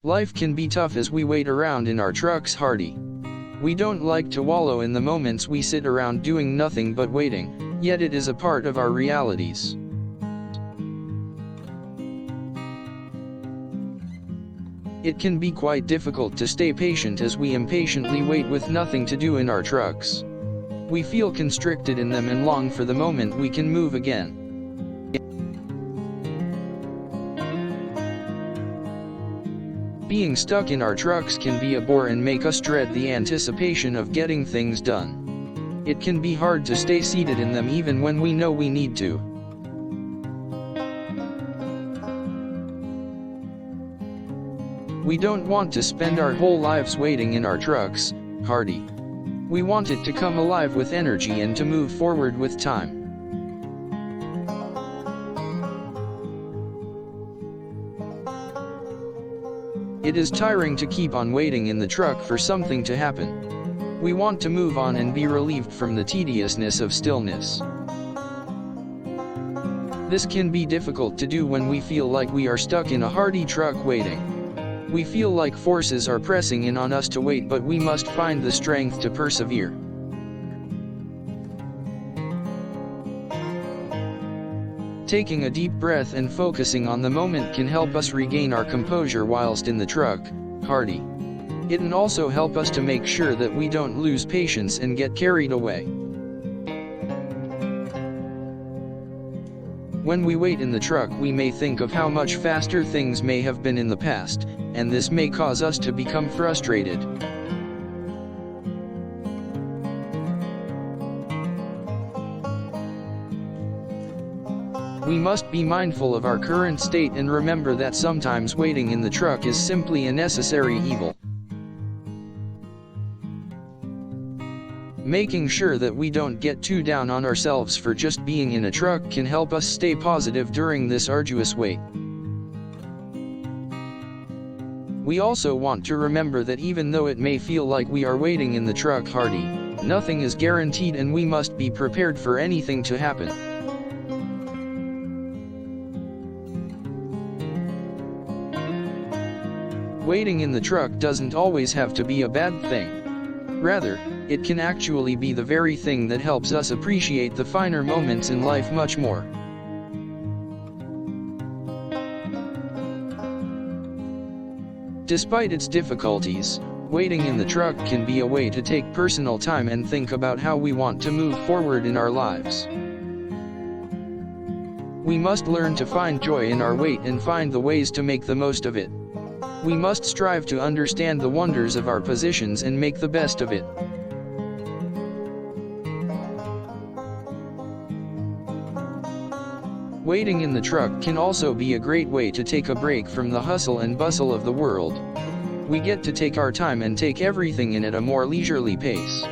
Life can be tough as we wait around in our trucks, hardy. We don't like to wallow in the moments we sit around doing nothing but waiting, yet it is a part of our realities. It can be quite difficult to stay patient as we impatiently wait with nothing to do in our trucks. We feel constricted in them and long for the moment we can move again. Being stuck in our trucks can be a bore and make us dread the anticipation of getting things done. It can be hard to stay seated in them even when we know we need to. We don't want to spend our whole lives waiting in our trucks, hardy. We want it to come alive with energy and to move forward with time. It is tiring to keep on waiting in the truck for something to happen. We want to move on and be relieved from the tediousness of stillness. This can be difficult to do when we feel like we are stuck in a hardy truck waiting. We feel like forces are pressing in on us to wait, but we must find the strength to persevere. Taking a deep breath and focusing on the moment can help us regain our composure whilst in the truck, hardy. It can also help us to make sure that we don't lose patience and get carried away. When we wait in the truck, we may think of how much faster things may have been in the past, and this may cause us to become frustrated. We must be mindful of our current state and remember that sometimes waiting in the truck is simply a necessary evil. Making sure that we don't get too down on ourselves for just being in a truck can help us stay positive during this arduous wait. We also want to remember that even though it may feel like we are waiting in the truck, hardy, nothing is guaranteed and we must be prepared for anything to happen. Waiting in the truck doesn't always have to be a bad thing. Rather, it can actually be the very thing that helps us appreciate the finer moments in life much more. Despite its difficulties, waiting in the truck can be a way to take personal time and think about how we want to move forward in our lives. We must learn to find joy in our wait and find the ways to make the most of it. We must strive to understand the wonders of our positions and make the best of it. Waiting in the truck can also be a great way to take a break from the hustle and bustle of the world. We get to take our time and take everything in at a more leisurely pace.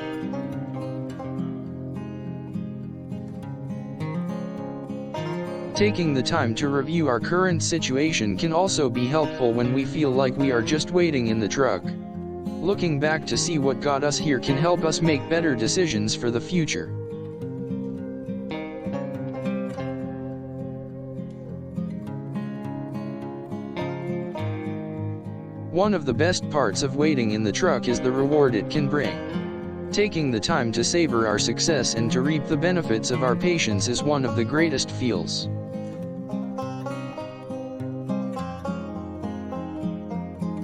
Taking the time to review our current situation can also be helpful when we feel like we are just waiting in the truck. Looking back to see what got us here can help us make better decisions for the future. One of the best parts of waiting in the truck is the reward it can bring. Taking the time to savor our success and to reap the benefits of our patience is one of the greatest feels.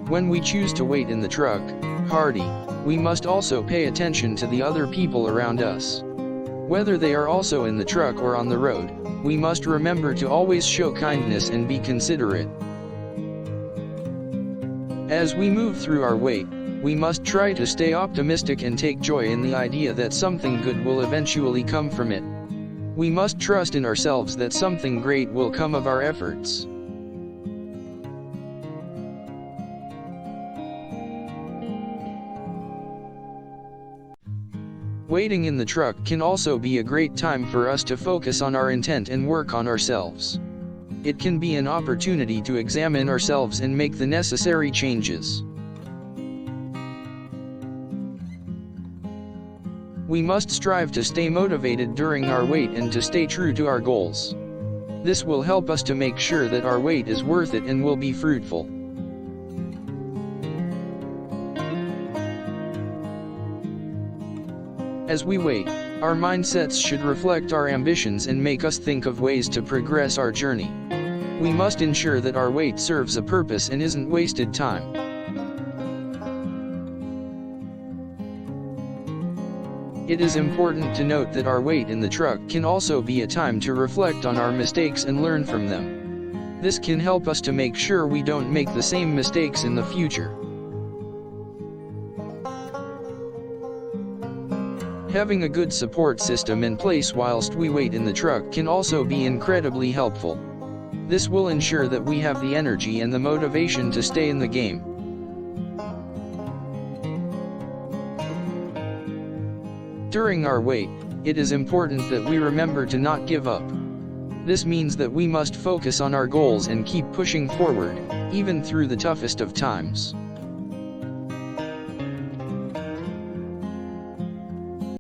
When we choose to wait in the truck, hardy, we must also pay attention to the other people around us. Whether they are also in the truck or on the road, we must remember to always show kindness and be considerate. As we move through our wait, we must try to stay optimistic and take joy in the idea that something good will eventually come from it. We must trust in ourselves that something great will come of our efforts. Waiting in the truck can also be a great time for us to focus on our intent and work on ourselves. It can be an opportunity to examine ourselves and make the necessary changes. We must strive to stay motivated during our wait and to stay true to our goals. This will help us to make sure that our wait is worth it and will be fruitful. As we wait, our mindsets should reflect our ambitions and make us think of ways to progress our journey. We must ensure that our wait serves a purpose and isn't wasted time. It is important to note that our wait in the truck can also be a time to reflect on our mistakes and learn from them. This can help us to make sure we don't make the same mistakes in the future. Having a good support system in place whilst we wait in the truck can also be incredibly helpful. This will ensure that we have the energy and the motivation to stay in the game. During our wait, it is important that we remember to not give up. This means that we must focus on our goals and keep pushing forward, even through the toughest of times.